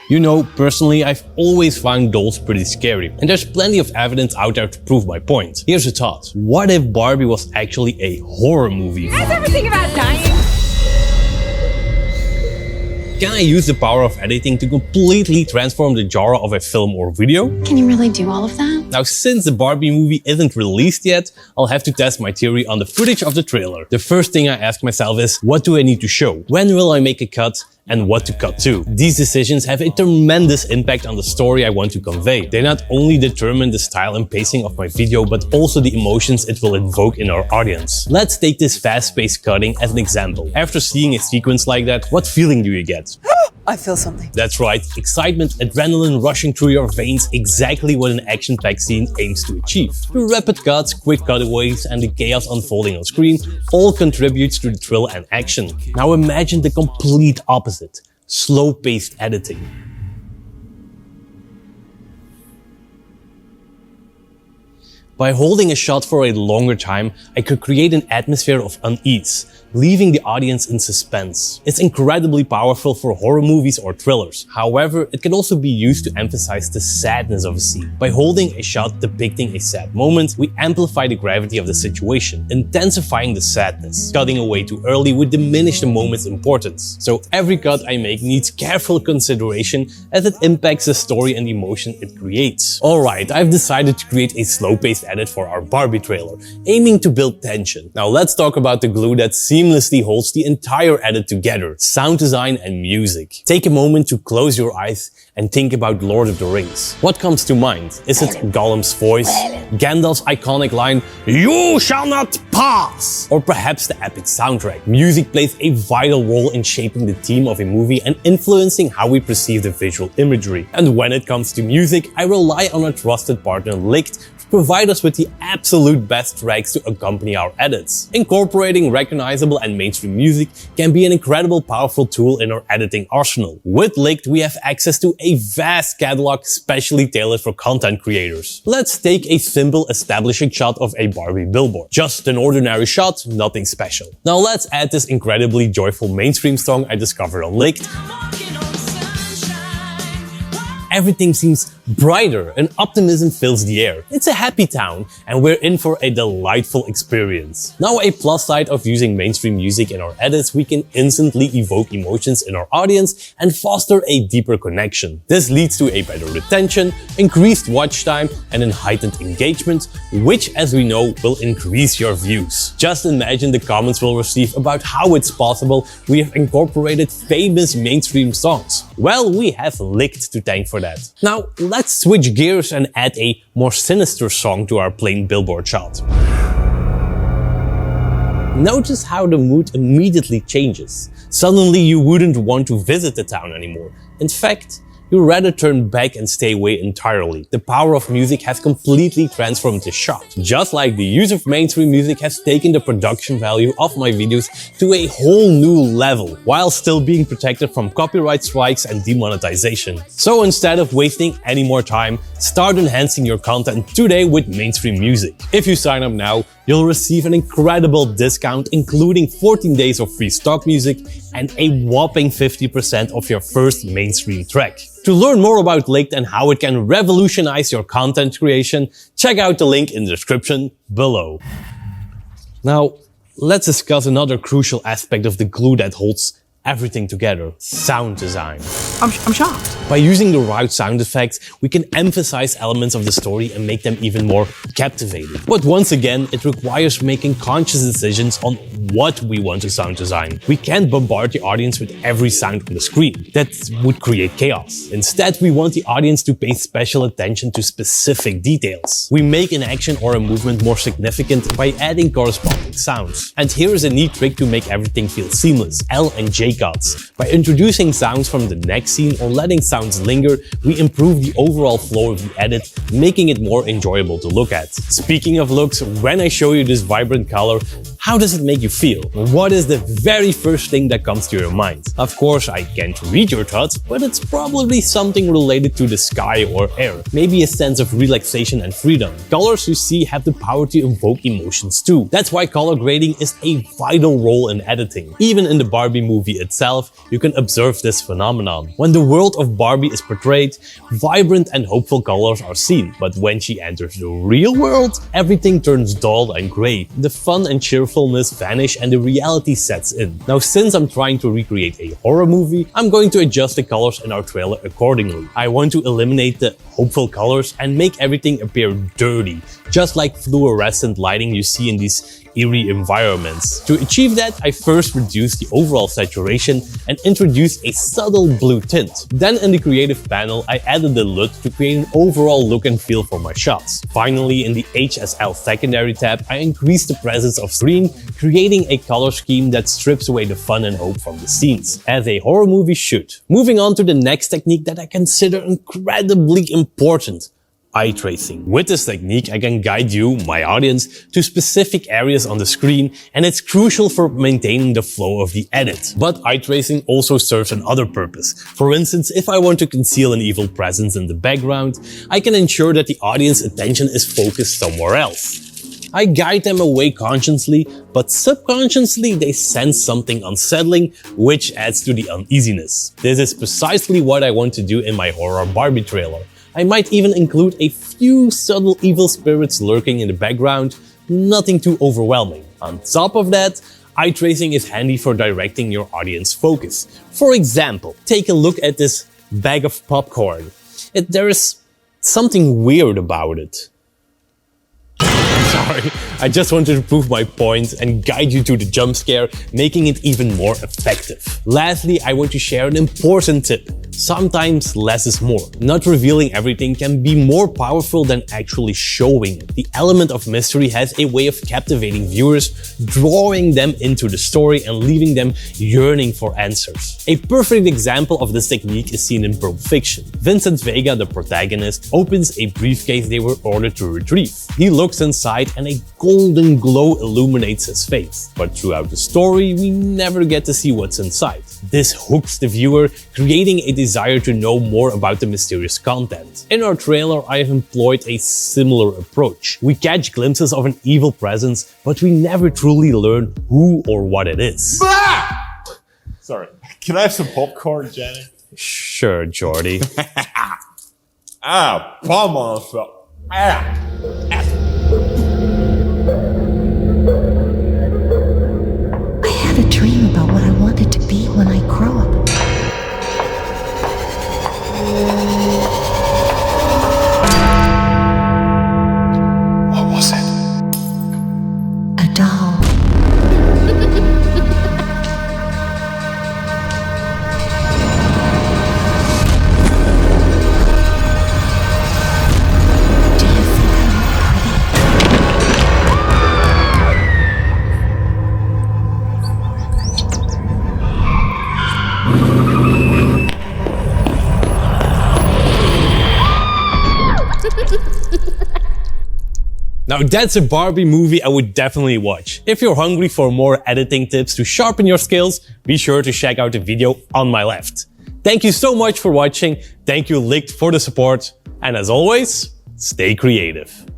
You know, personally, I've always found dolls pretty scary, and there's plenty of evidence out there to prove my point. Here's a thought. What if Barbie was actually a horror movie? You guys ever think about dying? Can I use the power of editing to completely transform the genre of a film or video? Can you really do all of that? Now, since the Barbie movie isn't released yet, I'll have to test my theory on the footage of the trailer. The first thing I ask myself is, what do I need to show? When will I make a cut? And what to cut to. These decisions have a tremendous impact on the story I want to convey. They not only determine the style and pacing of my video, but also the emotions it will evoke in our audience. Let's take this fast-paced cutting as an example. After seeing a sequence like that, what feeling do you get? I feel something. That's right, excitement, adrenaline rushing through your veins, exactly what an action-packed scene aims to achieve. The rapid cuts, quick cutaways, and the chaos unfolding on screen all contributes to the thrill and action. Now imagine the complete opposite, slow-paced editing. By holding a shot for a longer time, I could create an atmosphere of unease, leaving the audience in suspense. It's incredibly powerful for horror movies or thrillers. However, it can also be used to emphasize the sadness of a scene. By holding a shot depicting a sad moment, we amplify the gravity of the situation, intensifying the sadness. Cutting away too early would diminish the moment's importance. So every cut I make needs careful consideration as it impacts the story and the emotion it creates. Alright, I've decided to create a slow-paced edit for our Barbie trailer, aiming to build tension. Now let's talk about the glue that seamlessly holds the entire edit together, sound design and music. Take a moment to close your eyes and think about Lord of the Rings. What comes to mind? Is it Gollum's voice? Gandalf's iconic line, "You shall not pass!" Or perhaps the epic soundtrack? Music plays a vital role in shaping the theme of a movie and influencing how we perceive the visual imagery. And when it comes to music, I rely on our trusted partner Licht provide us with the absolute best tracks to accompany our edits. Incorporating recognizable and mainstream music can be an incredible powerful tool in our editing arsenal. With Licht, we have access to a vast catalog specially tailored for content creators. Let's take a simple establishing shot of a Barbie billboard. Just an ordinary shot, nothing special. Now let's add this incredibly joyful mainstream song I discovered on Licht. Everything seems brighter and optimism fills the air. It's a happy town and we're in for a delightful experience. Now a plus side of using mainstream music in our edits, we can instantly evoke emotions in our audience and foster a deeper connection. This leads to a better retention, increased watch time and a heightened engagement, which as we know will increase your views. Just imagine the comments we'll receive about how it's possible we have incorporated famous mainstream songs. Well, we have Licht to thank for that. Now, let's switch gears and add a more sinister song to our plain billboard shot. Notice how the mood immediately changes. Suddenly you wouldn't want to visit the town anymore. In fact, you'd rather turn back and stay away entirely. The power of music has completely transformed this shot. Just like the use of mainstream music has taken the production value of my videos to a whole new level, while still being protected from copyright strikes and demonetization. So instead of wasting any more time, start enhancing your content today with mainstream music. If you sign up now, you'll receive an incredible discount including 14 days of free stock music and a whopping 50% of your first mainstream track. To learn more about Licht and how it can revolutionize your content creation, check out the link in the description below. Now, let's discuss another crucial aspect of the glue that holds everything together: sound design. I'm shocked. By using the right sound effects, we can emphasize elements of the story and make them even more captivating. But once again, it requires making conscious decisions on what we want to sound design. We can't bombard the audience with every sound on the screen. That would create chaos. Instead, we want the audience to pay special attention to specific details. We make an action or a movement more significant by adding corresponding sounds. And here is a neat trick to make everything feel seamless: L and J cuts. By introducing sounds from the next scene or letting sounds linger, we improve the overall flow of the edit, making it more enjoyable to look at. Speaking of looks, when I show you this vibrant color, How does it make you feel? What is the very first thing that comes to your mind? Of course, I can't read your thoughts, but it's probably something related to the sky or air. Maybe a sense of relaxation and freedom. Colors you see have the power to evoke emotions too. That's why color grading is a vital role in editing. Even in the Barbie movie itself, you can observe this phenomenon. When the world of Barbie is portrayed, vibrant and hopeful colors are seen. But when she enters the real world, everything turns dull and gray. The fun and cheerfulness vanish and the reality sets in. Now, since I'm trying to recreate a horror movie, I'm going to adjust the colors in our trailer accordingly. I want to eliminate the hopeful colors and make everything appear dirty, just like fluorescent lighting you see in these eerie environments. To achieve that, I first reduced the overall saturation and introduced a subtle blue tint. Then in the creative panel, I added the LUT to create an overall look and feel for my shots. Finally, in the HSL secondary tab, I increased the presence of green, creating a color scheme that strips away the fun and hope from the scenes, as a horror movie should. Moving on to the next technique that I consider incredibly important: eye tracing. With this technique, I can guide you, my audience, to specific areas on the screen, and it's crucial for maintaining the flow of the edit. But eye tracing also serves another purpose. For instance, if I want to conceal an evil presence in the background, I can ensure that the audience attention is focused somewhere else. I guide them away consciously, but subconsciously they sense something unsettling, which adds to the uneasiness. This is precisely what I want to do in my horror Barbie trailer. I might even include a few subtle evil spirits lurking in the background, nothing too overwhelming. On top of that, eye tracing is handy for directing your audience focus. For example, take a look at this bag of popcorn. There is something weird about it. Sorry, I just wanted to prove my point and guide you to the jump scare, making it even more effective. Lastly, I want to share an important tip. Sometimes less is more. Not revealing everything can be more powerful than actually showing it. The element of mystery has a way of captivating viewers, drawing them into the story and leaving them yearning for answers. A perfect example of this technique is seen in Pulp Fiction. Vincent Vega, the protagonist, opens a briefcase they were ordered to retrieve. He looks inside and a golden glow illuminates his face. But throughout the story, we never get to see what's inside. This hooks the viewer, creating a desire to know more about the mysterious content. In our trailer, I have employed a similar approach. We catch glimpses of an evil presence, but we never truly learn who or what it is. Ah! Sorry. Can I have some popcorn, Jenny? Sure, Jordy. Ah, palm on myself. Ah. I had a dream about what I wanted to be when I grow up. What was it? A doll. Do you think I'm pretty? Now that's a Barbie movie I would definitely watch. If you're hungry for more editing tips to sharpen your skills, be sure to check out the video on my left. Thank you so much for watching, thank you Licht for the support, and as always, stay creative.